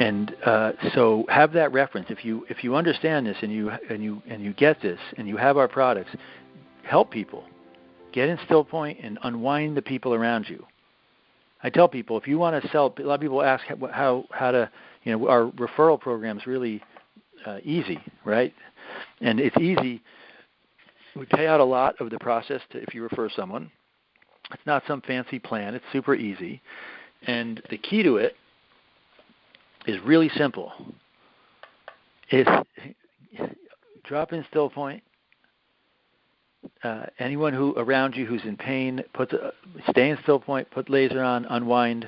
And so have that reference. If you understand this and you get this and you have our products, help people. Get in still point and unwind the people around you. I tell people, if you want to sell, a lot of people ask how to, our referral program is really easy, right? And it's easy. We pay out a lot of the process if you refer someone. It's not some fancy plan. It's super easy. And the key to it is really simple. It's drop in still point. Anyone who around you who's in pain, stay in still point, put laser on, unwind,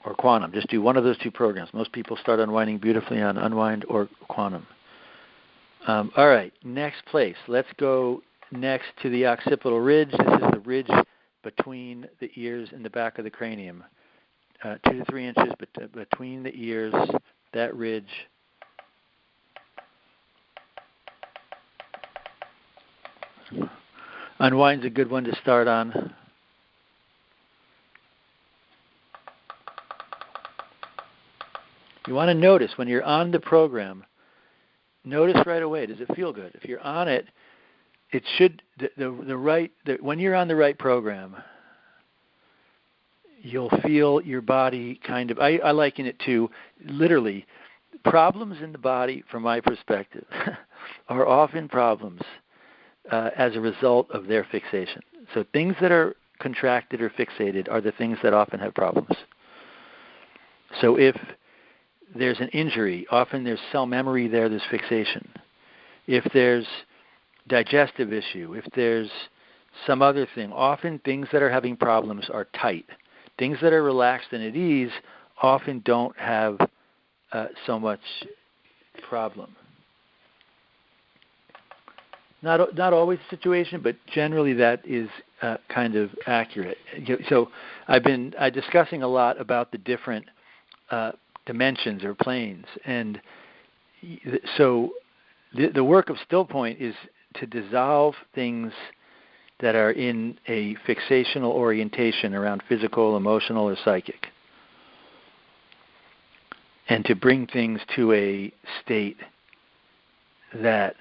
or quantum. Just do one of those two programs. Most people start unwinding beautifully on unwind or quantum. All right, next place. Let's go next to the occipital ridge. This is the ridge between the ears and the back of the cranium. 2 to 3 inches between the ears, that ridge. Unwind's a good one to start on. You want to notice when you're on the program, notice right away, does it feel good? If you're on it, it should, when you're on the right program, you'll feel your body kind of, I liken it to literally, problems in the body, from my perspective, are often problems as a result of their fixation. So things that are contracted or fixated are the things that often have problems. So if there's an injury, often there's cell memory there, there's fixation. If there's digestive issue, if there's some other thing, often things that are having problems are tight. Things that are relaxed and at ease often don't have so much problem. Not always the situation, but generally that is kind of accurate. So I've been discussing a lot about the different dimensions or planes, and so the work of still point is to dissolve things that are in a fixational orientation around physical, emotional, or psychic, and to bring things to a state that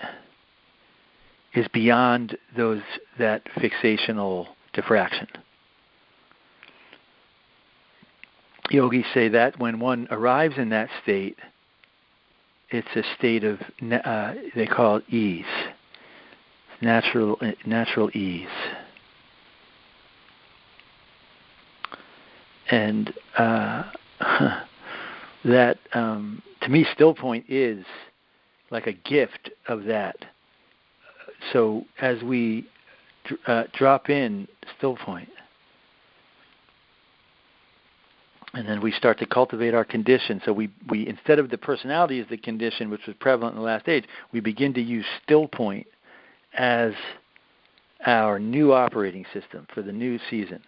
is beyond that fixational diffraction. Yogis say that when one arrives in that state, it's a state of, they call it ease, natural ease. And that, to me, still point is like a gift of that. So as we drop in still point, and then we start to cultivate our condition. So we instead of the personality as the condition, which was prevalent in the last stage, we begin to use still point as our new operating system for the new season.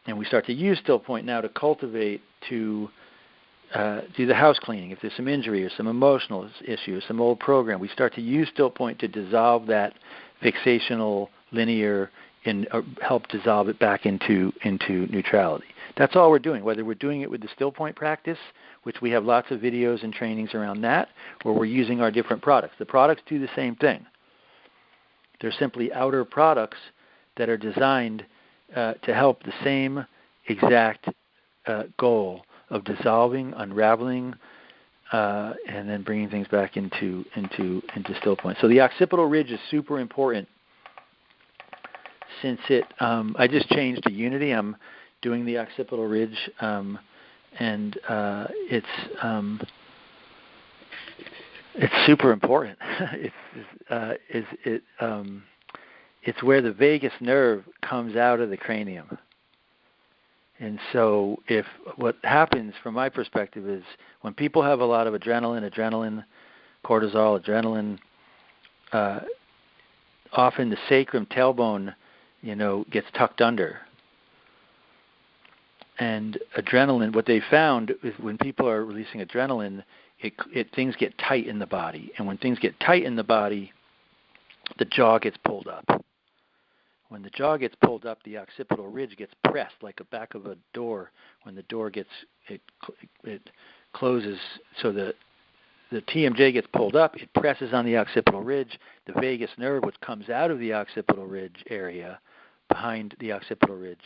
And we start to use still point now to cultivate, to do the house cleaning. If there's some injury or some emotional issue or some old program, we start to use still point to dissolve that fixational linear and help dissolve it back into neutrality. That's all we're doing, whether we're doing it with the still point practice, which we have lots of videos and trainings around that, or we're using our different products. The products do the same thing. They're simply outer products that are designed to help the same exact goal of dissolving, unraveling, and then bringing things back into still point. So the occipital ridge is super important. Since I just changed to Unity, I'm doing the occipital ridge, and it's super important. It's where the vagus nerve comes out of the cranium. And so what happens from my perspective is when people have a lot of adrenaline, cortisol, adrenaline, often the sacrum tailbone, gets tucked under. And adrenaline, what they found is when people are releasing adrenaline, things get tight in the body. And when things get tight in the body, the jaw gets pulled up. When the jaw gets pulled up, the occipital ridge gets pressed like the back of a door. When the door it closes, so the TMJ gets pulled up, it presses on the occipital ridge. The vagus nerve, which comes out of the occipital ridge area, behind the occipital ridge.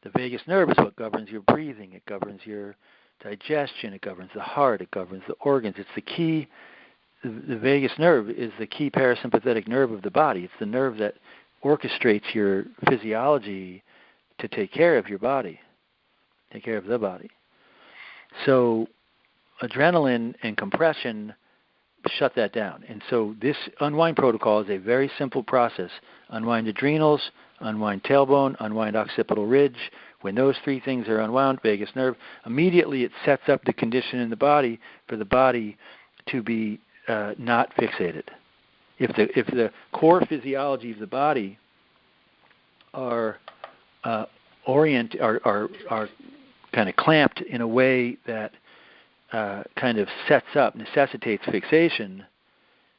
The vagus nerve is what governs your breathing. It governs your digestion. It governs the heart. It governs the organs. It's the key. The vagus nerve is the key parasympathetic nerve of the body. It's the nerve that orchestrates your physiology to take care of your body, take care of the body. So adrenaline and compression shut that down. And so this unwind protocol is a very simple process. Unwind adrenals, unwind tailbone, unwind occipital ridge. When those three things are unwound, vagus nerve, immediately it sets up the condition in the body for the body to be not fixated. If the core physiology of the body are kind of clamped in a way that kind of necessitates fixation,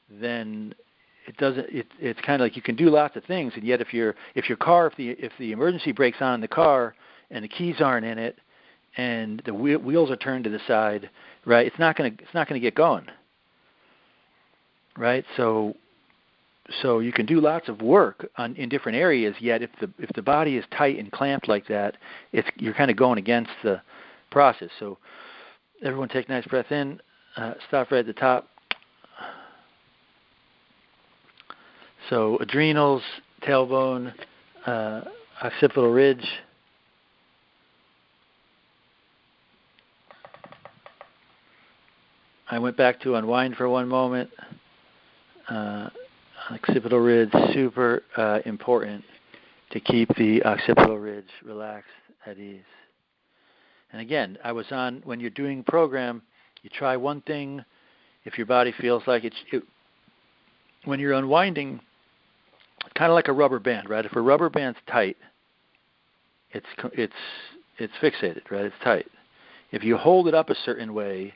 then it doesn't. It's kind of like you can do lots of things, and yet if the emergency brakes on in the car and the keys aren't in it, and the wheels are turned to the side, right? It's not going to get going, right? So you can do lots of work in different areas, yet if the body is tight and clamped like that, you're kind of going against the process. So everyone take a nice breath in. Stop right at the top. So adrenals, tailbone, occipital ridge. I went back to unwind for one moment. Occipital ridge, super important to keep the occipital ridge relaxed, at ease. And again, when you're doing a program, you try one thing. If your body feels like when you're unwinding, it's kind of like a rubber band, right? If a rubber band's tight, it's fixated, right? It's tight. If you hold it up a certain way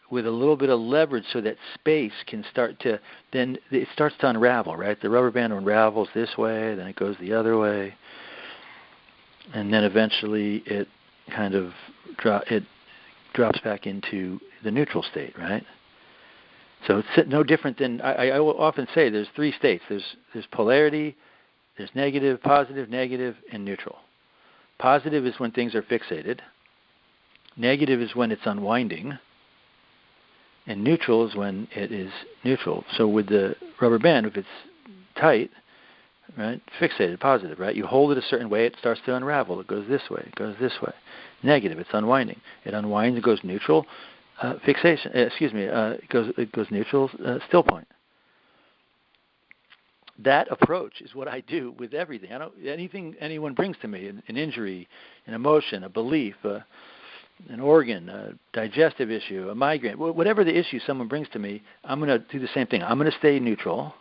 with a little bit of leverage so that space can then it starts to unravel, right? The rubber band unravels this way, then it goes the other way, and then eventually it kind of drops back into the neutral state, right? So it's no different than, I will often say there's three states. There's polarity, there's negative, positive, negative, and neutral. Positive is when things are fixated. Negative is when it's unwinding. And neutral is when it is neutral. So with the rubber band, if it's tight, right, fixated, positive, right, you hold it a certain way, it starts to unravel. It goes this way, it goes this way. Negative, it's unwinding. It unwinds, it goes neutral, fixation. It goes neutral, still point. That approach is what I do with everything. Anything anyone brings to me, an injury, an emotion, a belief, an organ, a digestive issue, a migraine, whatever the issue someone brings to me, I'm going to do the same thing. I'm going to stay neutral,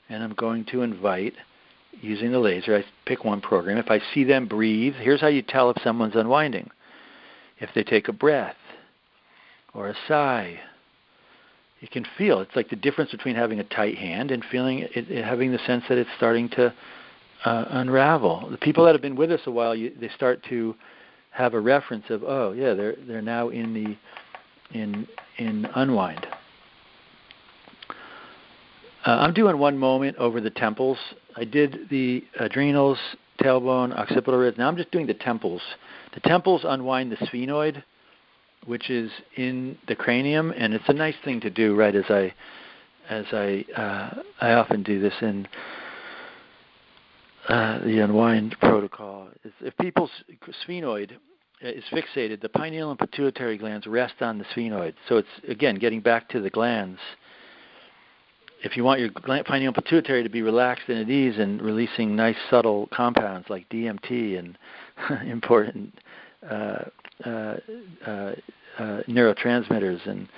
and I'm going to invite, using the laser, I pick one program. If I see them breathe, here's how you tell if someone's unwinding. If they take a breath or a sigh, you can feel. It's like the difference between having a tight hand and feeling having the sense that it's starting to unravel. The people that have been with us a while, they start to have a reference of, oh yeah, they're now in unwind. I'm doing one moment over the temples. I did the adrenals, tailbone, occipital ridge. Now I'm just doing the temples. The temples unwind the sphenoid, which is in the cranium, and it's a nice thing to do, right? As I often do this in the unwind protocol. If people's sphenoid is fixated, the pineal and pituitary glands rest on the sphenoid. So it's, again, getting back to the glands. If you want your pineal and pituitary to be relaxed and at ease and releasing nice subtle compounds like DMT and important neurotransmitters, and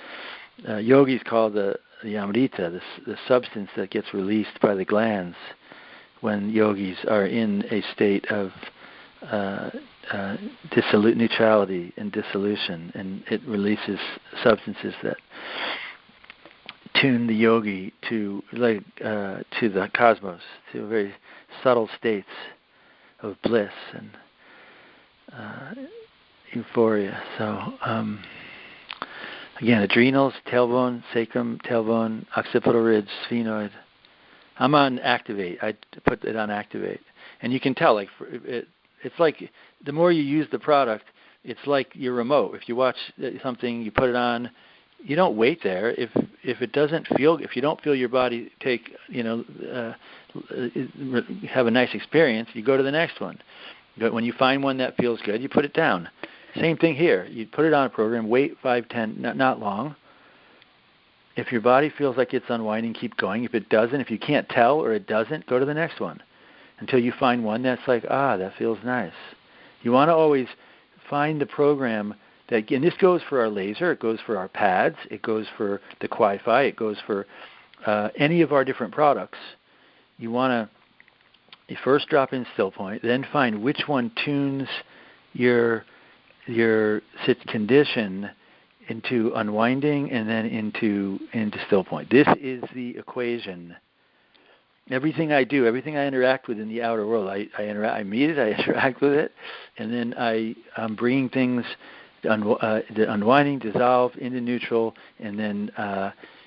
yogis call the amrita, the substance that gets released by the glands when yogis are in a state of neutrality and dissolution, and it releases substances that tune the yogi to the cosmos, to very subtle states of bliss and euphoria. So again, adrenals, tailbone, sacrum, tailbone, occipital ridge, sphenoid. I'm on activate. I put it on activate, and you can tell. It's like the more you use the product, it's like your remote. If you watch something, you put it on. You don't wait there. If it doesn't feel, if you don't feel your body have a nice experience, you go to the next one. But when you find one that feels good, you put it down. Same thing here. You put it on a program, wait 5, 10, not long. If your body feels like it's unwinding, keep going. If it doesn't, if you can't tell or it doesn't, go to the next one until you find one that's like, that feels nice. You want to always find the program that, and this goes for our laser, it goes for our pads, it goes for the Wi-Fi, it goes for any of our different products. You want to first drop in still point, then find which one tunes your condition into unwinding and then into still point. This is the equation. Everything I do, everything I interact with in the outer world, I meet it, I interact with it, and then I'm bringing things, the unwinding, dissolve into neutral, and then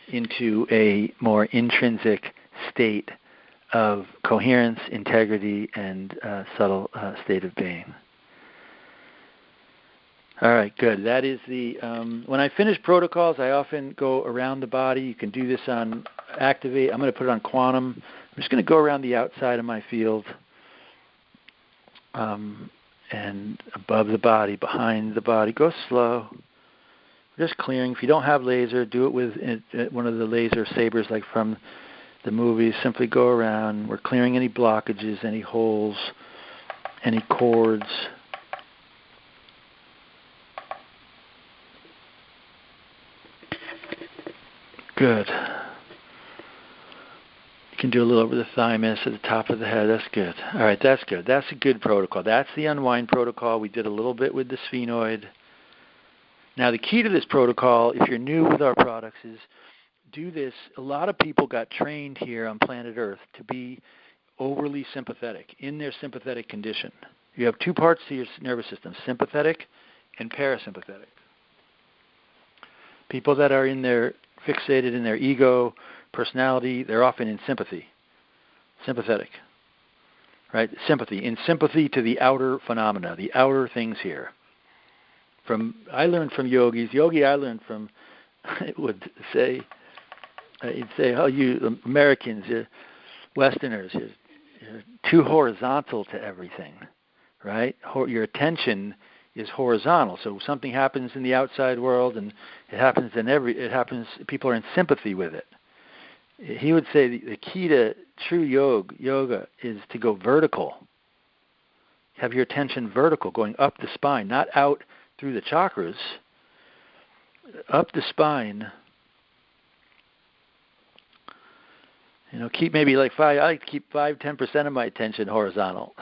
into a more intrinsic state of coherence, integrity, and subtle state of being. All right, good. That is the, when I finish protocols, I often go around the body. You can do this on activate. I'm going to put it on quantum. I'm just going to go around the outside of my field and above the body, behind the body. Go slow. Just clearing. If you don't have laser, do it with one of the laser sabers like from the movies. Simply go around. We're clearing any blockages, any holes, any cords. Good. You can do a little over the thymus, at the top of the head. That's good. All right, that's good. That's a good protocol. That's the unwind protocol. We did a little bit with the sphenoid. Now, the key to this protocol, if you're new with our products, is do this. A lot of people got trained here on planet Earth to be overly sympathetic, in their sympathetic condition. You have two parts to your nervous system, sympathetic and parasympathetic. People that are fixated in their ego, personality, they're often in sympathetic, right? Sympathy, in sympathy to the outer phenomena, the outer things here. I learned from yogis. Yogi I learned from would say, he'd say, oh, you Americans, you Westerners, you're too horizontal to everything, right? Your attention is horizontal. So something happens in the outside world, and it happens. People are in sympathy with it. He would say the key to true yoga is to go vertical. Have your attention vertical, going up the spine, not out through the chakras, up the spine. Keep maybe I like to keep 5-10% of my attention horizontal,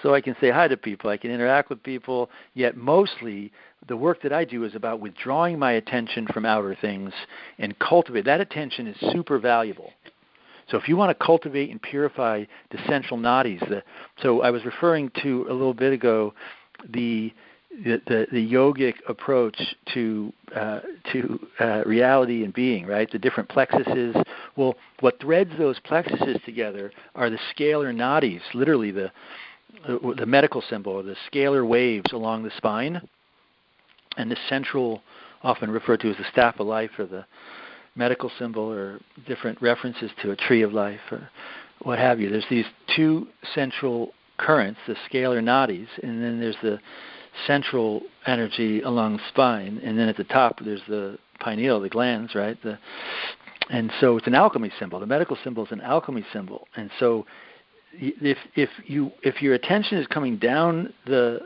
so I can say hi to people, I can interact with people. Yet mostly, the work that I do is about withdrawing my attention from outer things and cultivate. That attention is super valuable. So if you want to cultivate and purify the central nadis, so I was referring to a little bit ago the yogic approach to reality and being, right? The different plexuses. Well, what threads those plexuses together are the scalar nadis, literally the medical symbol, or the scalar waves along the spine, and the central, often referred to as the staff of life, or the medical symbol, or different references to a tree of life, or what have you. There's these two central currents, the scalar nadis, and then there's the central energy along the spine, and then at the top there's the pineal, the glands, right? And so it's an alchemy symbol. The medical symbol is an alchemy symbol. And so if your attention is coming down the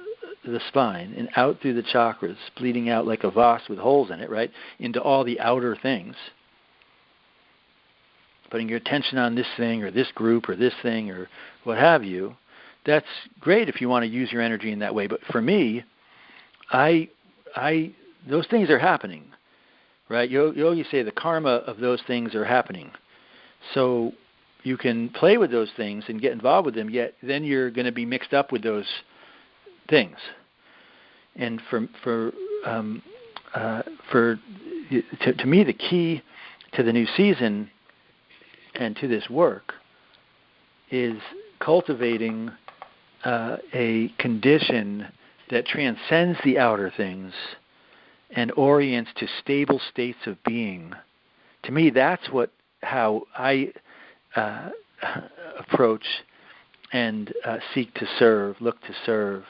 spine and out through the chakras, bleeding out like a vase with holes in it, right, into all the outer things, putting your attention on this thing or this group or this thing or what have you, that's great if you want to use your energy in that way. But for me, those things are happening, right? Yogis say the karma of those things are happening. So you can play with those things and get involved with them, yet then you're going to be mixed up with those things. And to me, the key to the new season and to this work is cultivating a condition that transcends the outer things and orients to stable states of being. To me, that's how I approach and seek to serve, look to serve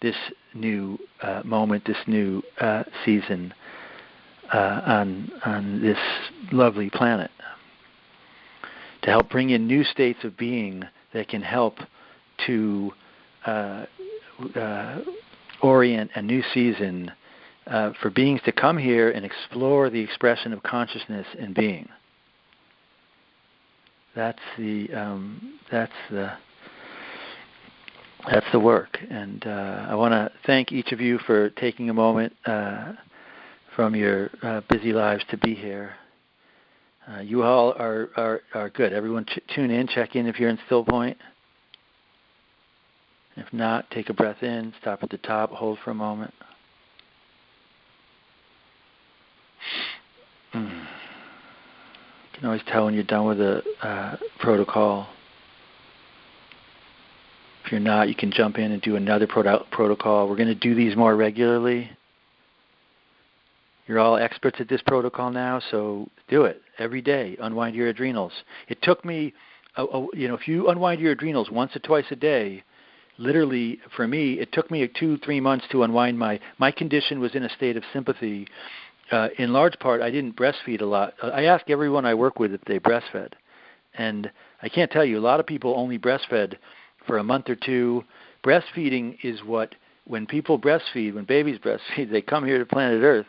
this new moment, this new season on this lovely planet, to help bring in new states of being that can help to orient a new season for beings to come here and explore the expression of consciousness in being. That's the work, and I want to thank each of you for taking a moment from your busy lives to be here. You all are good. Everyone tune in, check in if you're in still point. If not, take a breath in, stop at the top, hold for a moment. You can always tell when you're done with a protocol. If you're not, you can jump in and do another protocol. We're going to do these more regularly. You're all experts at this protocol now, so do it every day. Unwind your adrenals. It took me, if you unwind your adrenals once or twice a day, literally for me, it took me 2-3 months to unwind my condition was in a state of sympathy. In large part, I didn't breastfeed a lot. I ask everyone I work with if they breastfed, and I can't tell you, a lot of people only breastfed for a month or two. Breastfeeding is when people breastfeed, when babies breastfeed, they come here to planet Earth,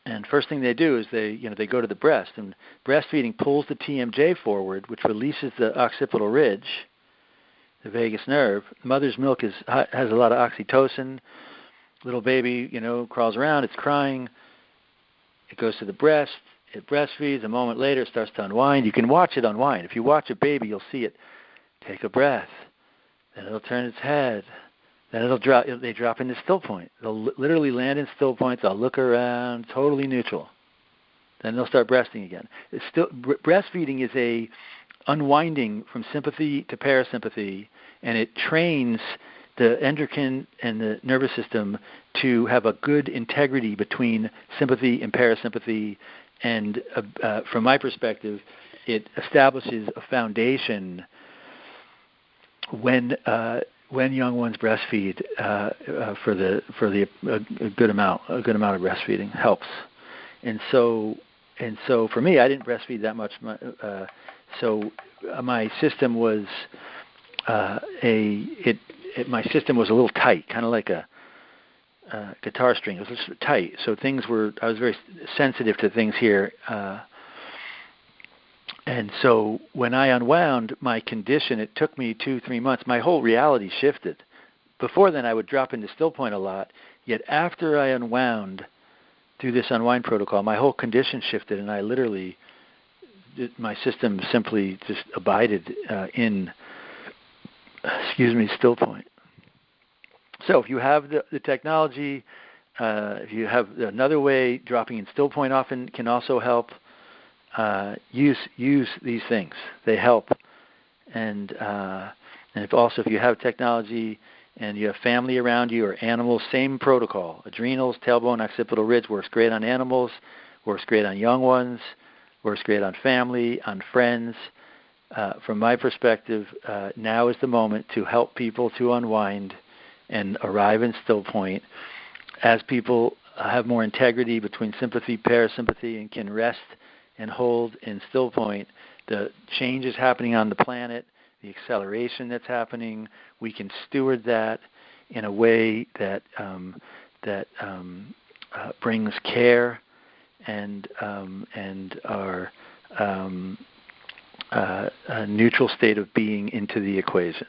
and first thing they do is they go to the breast, and breastfeeding pulls the TMJ forward, which releases the occipital ridge, the vagus nerve. Mother's milk has a lot of oxytocin. Little baby, crawls around, it's crying. It goes to the breast. It breastfeeds. A moment later, it starts to unwind. You can watch it unwind. If you watch a baby, you'll see it take a breath. Then it'll turn its head. Then it'll drop. They drop into still point. They'll literally land in still point. They'll look around, totally neutral. Then they'll start breasting again. Breastfeeding is a unwinding from sympathy to parasympathy, and it trains the endocrine and the nervous system to have a good integrity between sympathy and parasympathy. And from my perspective, it establishes a foundation when young ones breastfeed for a good amount of breastfeeding helps. And so for me, I didn't breastfeed that much. So my system was my system was a little tight, kind of like a guitar string. It was just tight. So I was very sensitive to things here. And so when I unwound my condition, it took me 2-3 months. My whole reality shifted. Before then, I would drop into still point a lot. Yet after I unwound through this unwind protocol, my whole condition shifted, and my system simply just abided in still point. So if you have the technology, if you have another way, dropping in still point often can also help. Use these things; they help. And if you have technology and you have family around you or animals, same protocol. Adrenals, tailbone, occipital ridge works great on animals, works great on young ones, works great on family, on friends. From my perspective, now is the moment to help people to unwind and arrive in still point. As people have more integrity between sympathy, parasympathy, and can rest and hold in still point, the change is happening on the planet, the acceleration that's happening, we can steward that in a way that brings care and our a neutral state of being into the equation.